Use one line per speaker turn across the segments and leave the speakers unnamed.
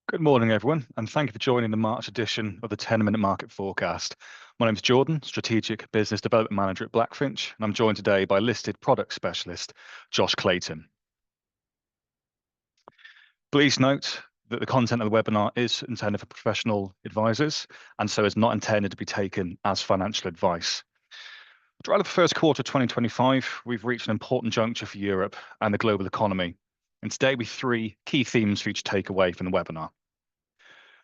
Good morning, everyone, and thank you for joining the March edition of the 10-Minute Market Forecast. My name is Jordan, Strategic Business Development Manager at Blackfinch, and I'm joined today by listed product specialist Josh Clayton. Please note that the content of the webinar is intended for professional advisors and so is not intended to be taken as financial advice. Throughout the first quarter of 2025, we've reached an important juncture for Europe and the global economy. And today we have three key themes for you to take away from the webinar.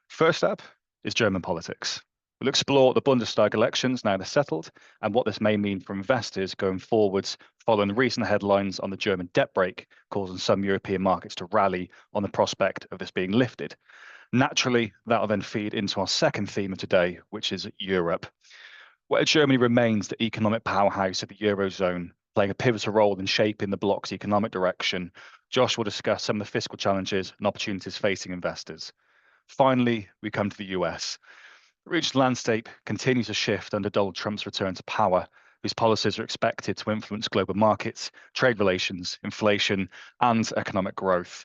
First up is German politics. We'll explore the Bundestag elections now they're settled and what this may mean for investors going forwards following the recent headlines on the German debt brake, causing some European markets to rally on the prospect of this being lifted. Naturally, that will then feed into our second theme of today, which is Europe. Where Germany remains the economic powerhouse of the Eurozone, playing a pivotal role in shaping the bloc's economic direction, Josh will discuss some of the fiscal challenges and opportunities facing investors. Finally, we come to the US. The regional landscape continues to shift under Donald Trump's return to power, whose policies are expected to influence global markets, trade relations, inflation, and economic growth.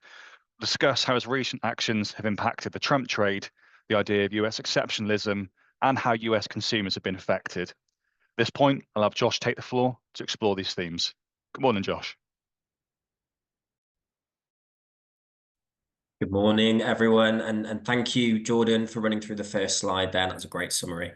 We'll discuss how his recent actions have impacted the Trump trade, the idea of US exceptionalism, and how US consumers have been affected. At this point, I'll have Josh take the floor to explore these themes. Good morning, Josh.
Good morning, everyone, and thank you, Jordan, for running through the first slide there. That was a great summary.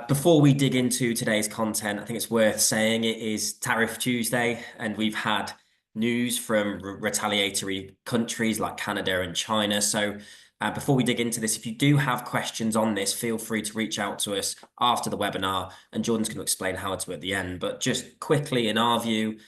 Before we dig into today's content, I think it's worth saying it is Tariff Tuesday, and we've had news from retaliatory countries like Canada and China. So before we dig into this, if you do have questions on this, feel free to reach out to us after the webinar, and Jordan's going to explain how to at the end. But just quickly, in our view,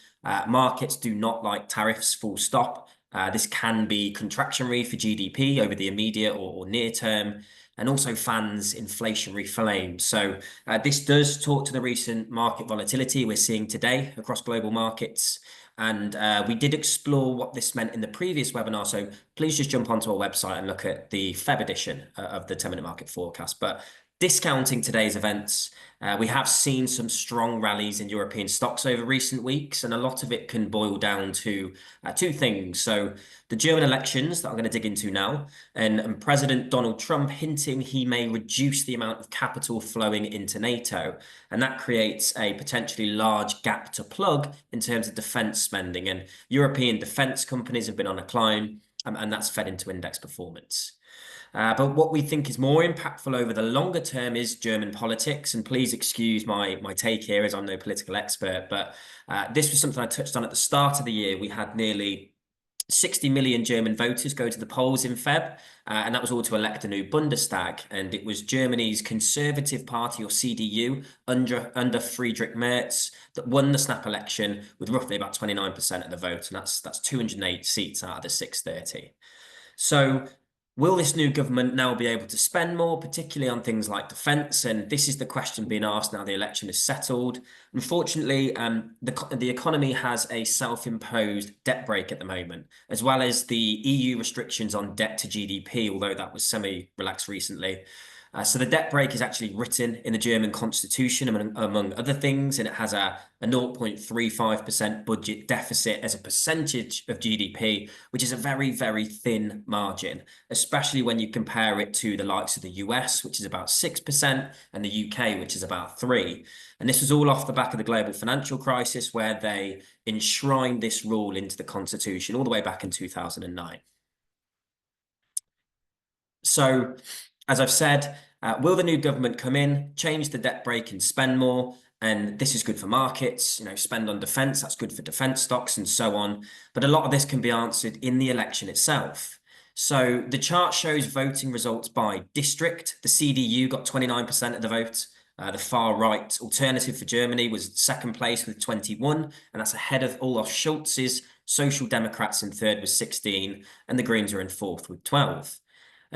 markets do not like tariffs, full stop. This can be contractionary for GDP over the immediate or near term, and also fans inflationary flames. So this does talk to the recent market volatility we're seeing today across global markets. And we did explore what this meant in the previous webinar. So please just jump onto our website and look at the Feb edition of the 10-Minute Market Forecast. But discounting today's events, we have seen some strong rallies in European stocks over recent weeks, and a lot of it can boil down to two things. So the German elections that I'm going to dig into now, and President Donald Trump hinting he may reduce the amount of capital flowing into NATO, and that creates a potentially large gap to plug in terms of defense spending, and European defense companies have been on a climb, and that's fed into index performance. But what we think is more impactful over the longer term is German politics. And please excuse my take here, as I'm no political expert, but this was something I touched on at the start of the year. We had nearly 60 million German voters go to the polls in Feb, and that was all to elect a new Bundestag. And it was Germany's Conservative Party, or CDU, under Friedrich Merz, that won the snap election with roughly about 29% of the vote. And that's 208 seats out of the 630. So will this new government now be able to spend more, particularly on things like defence? And this is the question being asked now the election is settled. Unfortunately, the economy has a self-imposed debt brake at the moment, as well as the EU restrictions on debt to GDP, although that was semi-relaxed recently. So the debt brake is actually written in the German constitution, among other things, and it has a 0.35% budget deficit as a percentage of GDP, which is a very, very thin margin, especially when you compare it to the likes of the US, which is about 6%, and the UK, which is about 3%. And this was all off the back of the global financial crisis, where they enshrined this rule into the constitution all the way back in 2009. So, as I've said, will the new government come in, change the debt brake and spend more? And this is good for markets, spend on defense, that's good for defense stocks and so on. But a lot of this can be answered in the election itself. So the chart shows voting results by district. The CDU got 29% of the vote. The far right Alternative for Germany was second place with 21, and that's ahead of Olaf Scholz's Social Democrats in third with 16, and the Greens are in fourth with 12.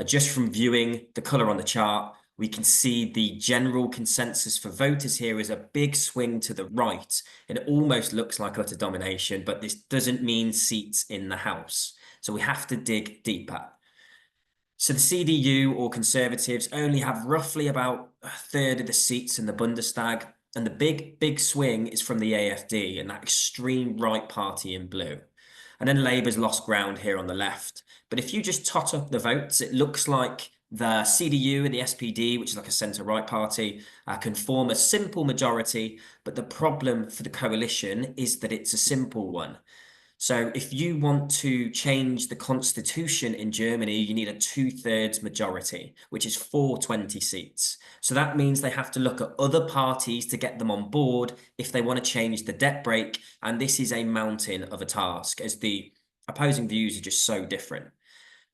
Just from viewing the colour on the chart, we can see the general consensus for voters here is a big swing to the right. It almost looks like utter domination, but this doesn't mean seats in the House. So we have to dig deeper. So the CDU, or Conservatives, only have roughly about a third of the seats in the Bundestag. And the big swing is from the AfD and that extreme right party in blue. And then Labour's lost ground here on the left. But if you just tot up the votes, it looks like the CDU and the SPD, which is like a centre-right party, can form a simple majority. But the problem for the coalition is that it's a simple one. So if you want to change the constitution in Germany, you need a 2/3 majority, which is 420 seats. So that means they have to look at other parties to get them on board if they want to change the debt brake. And this is a mountain of a task, as the opposing views are just so different.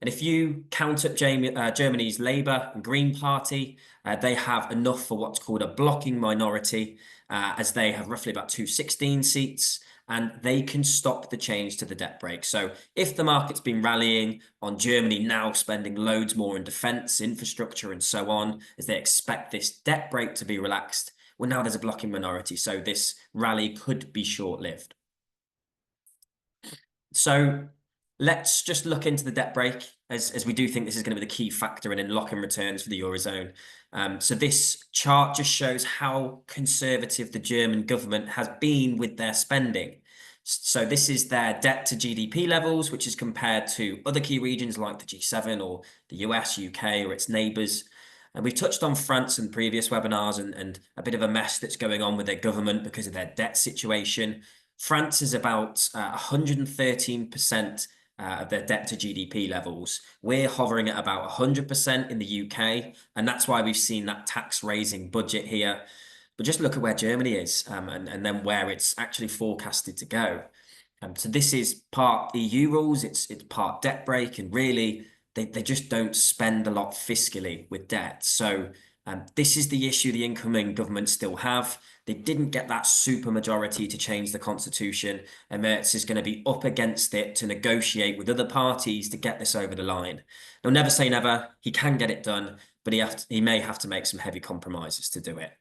And if you count up Germany's Labour and Green Party, they have enough for what's called a blocking minority, as they have roughly about 216 seats, and they can stop the change to the debt brake. So if the market's been rallying on Germany now spending loads more in defence, infrastructure, and so on, as they expect this debt brake to be relaxed, well, now there's a blocking minority, so this rally could be short-lived. So let's just look into the debt brake, as we do think this is going to be the key factor in unlocking returns for the Eurozone. So this chart just shows how conservative the German government has been with their spending. So this is their debt to GDP levels, which is compared to other key regions like the G7 or the US, UK, or its neighbours. And we've touched on France in previous webinars and a bit of a mess that's going on with their government because of their debt situation. France is about 113% of their debt to GDP levels. We're hovering at about 100% in the UK, and that's why we've seen that tax raising budget here. But just look at where Germany is, and then where it's actually forecasted to go. So this is part EU rules, it's part debt brake, and really they just don't spend a lot fiscally with debt. So this is the issue the incoming government still have. They didn't get that super majority to change the constitution, and Merz is going to be up against it to negotiate with other parties to get this over the line. They'll never say never. He can get it done, but he may have to make some heavy compromises to do it.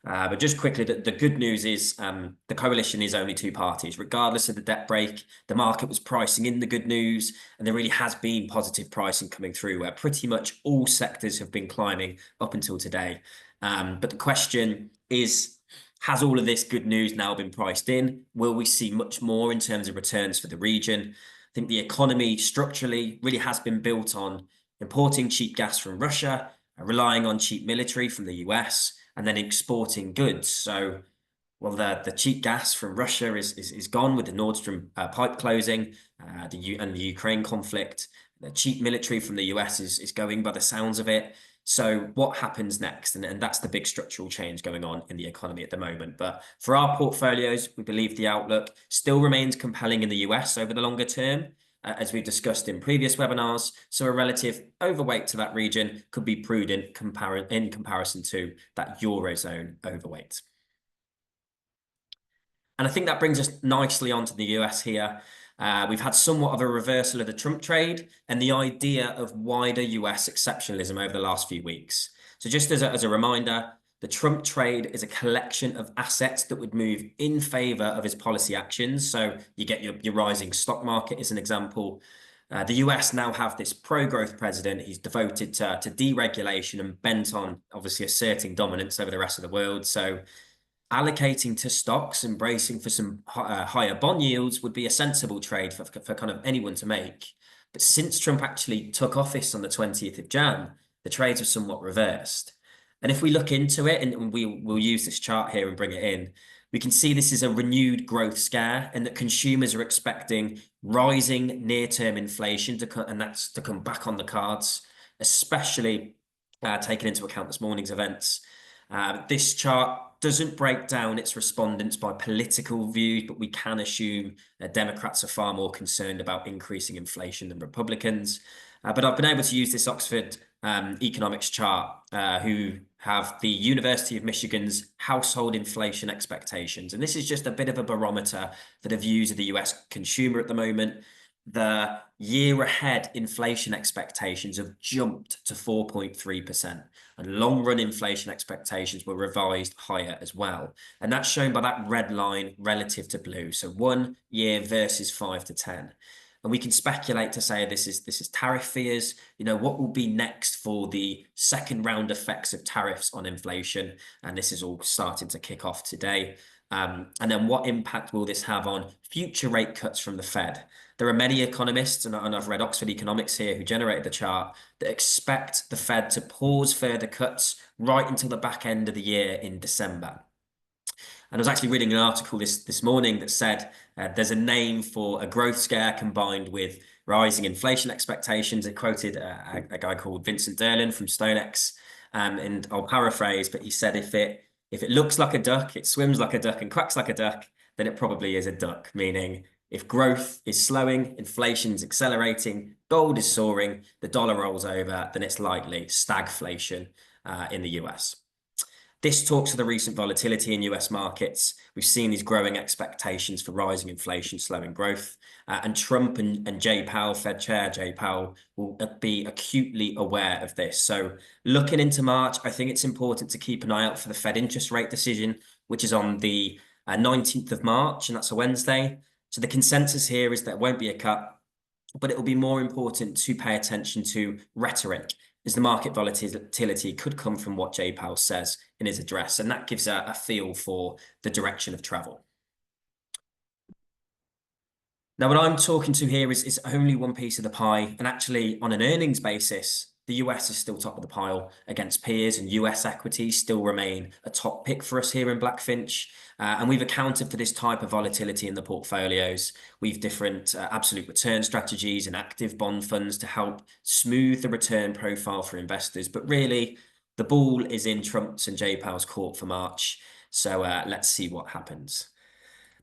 But just quickly, the good news is the coalition is only two parties. Regardless of the debt brake, the market was pricing in the good news, and there really has been positive pricing coming through where pretty much all sectors have been climbing up until today. But the question is, has all of this good news now been priced in? Will we see much more in terms of returns for the region? I think the economy structurally really has been built on importing cheap gas from Russia, relying on cheap military from the US, and then exporting goods. So, well, the cheap gas from Russia is gone with the Nord Stream pipe closing, and the Ukraine conflict. The cheap military from the US is going by the sounds of it. So what happens next? And that's the big structural change going on in the economy at the moment. But for our portfolios, we believe the outlook still remains compelling in the US over the longer term, as we've discussed in previous webinars. So a relative overweight to that region could be prudent in comparison to that Eurozone overweight. And I think that brings us nicely onto the US here. We've had somewhat of a reversal of the Trump trade and the idea of wider US exceptionalism over the last few weeks. So just as a reminder, the Trump trade is a collection of assets that would move in favor of his policy actions. So you get your rising stock market as an example. The US now have this pro-growth president. He's devoted to deregulation and bent on obviously asserting dominance over the rest of the world. So allocating to stocks and bracing for some higher bond yields would be a sensible trade for kind of anyone to make. But since Trump actually took office on the 20th of Jan, the trades have somewhat reversed. And if we look into it, and we'll use this chart here and bring it in, we can see this is a renewed growth scare and that consumers are expecting rising near-term inflation and that's to come back on the cards, especially taking into account this morning's events. This chart doesn't break down its respondents by political views, but we can assume that Democrats are far more concerned about increasing inflation than Republicans. But I've been able to use this Oxford economics chart, who have the University of Michigan's household inflation expectations. And this is just a bit of a barometer for the views of the US consumer at the moment. The year ahead inflation expectations have jumped to 4.3%, and long run inflation expectations were revised higher as well. And that's shown by that red line relative to blue. So 1 year versus 5 to 10. And we can speculate to say this is tariff fears. You know, what will be next for the second round effects of tariffs on inflation? And this is all starting to kick off today. And then what impact will this have on future rate cuts from the Fed? There are many economists, and I've read Oxford Economics here, who generated the chart, that expect the Fed to pause further cuts right until the back end of the year in December. And I was actually reading an article this morning that said there's a name for a growth scare combined with rising inflation expectations. It quoted a guy called Vincent Derlin from StoneX, and I'll paraphrase, but he said if it looks like a duck, it swims like a duck, and quacks like a duck, then it probably is a duck. Meaning, if growth is slowing, inflation's accelerating, gold is soaring, the dollar rolls over, then it's likely stagflation in the US. This talks to the recent volatility in US markets. We've seen these growing expectations for rising inflation, slowing growth. And Trump and Jay Powell, Fed Chair Jay Powell, will be acutely aware of this. So looking into March, I think it's important to keep an eye out for the Fed interest rate decision, which is on the 19th of March, and that's a Wednesday. So the consensus here is that there won't be a cut, but it will be more important to pay attention to rhetoric, as the market volatility could come from what Jay Powell says in his address, and that gives a feel for the direction of travel. Now, what I'm talking to here is only one piece of the pie, and actually on an earnings basis, the US is still top of the pile against peers, and US equities still remain a top pick for us here in Blackfinch. And we've accounted for this type of volatility in the portfolios. We've different absolute return strategies and active bond funds to help smooth the return profile for investors. But really, the ball is in Trump's and Jay Powell's court for March. So let's see what happens.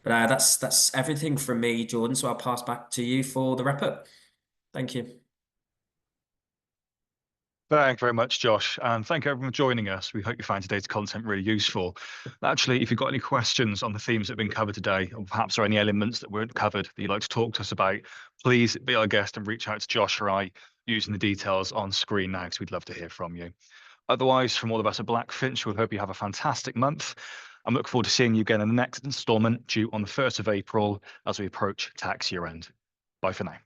But that's everything from me, Jordan. So I'll pass back to you for the wrap up. Thank you.
Thank you very much, Josh, and thank you everyone for joining us. We hope you find today's content really useful. Actually, if you've got any questions on the themes that have been covered today, or perhaps there are any elements that weren't covered that you'd like to talk to us about, please be our guest and reach out to Josh or I using the details on screen now, because we'd love to hear from you. Otherwise, from all of us at Blackfinch, we hope you have a fantastic month. I'm looking forward to seeing you again in the next instalment due on the 1st of April as we approach tax year end. Bye for now.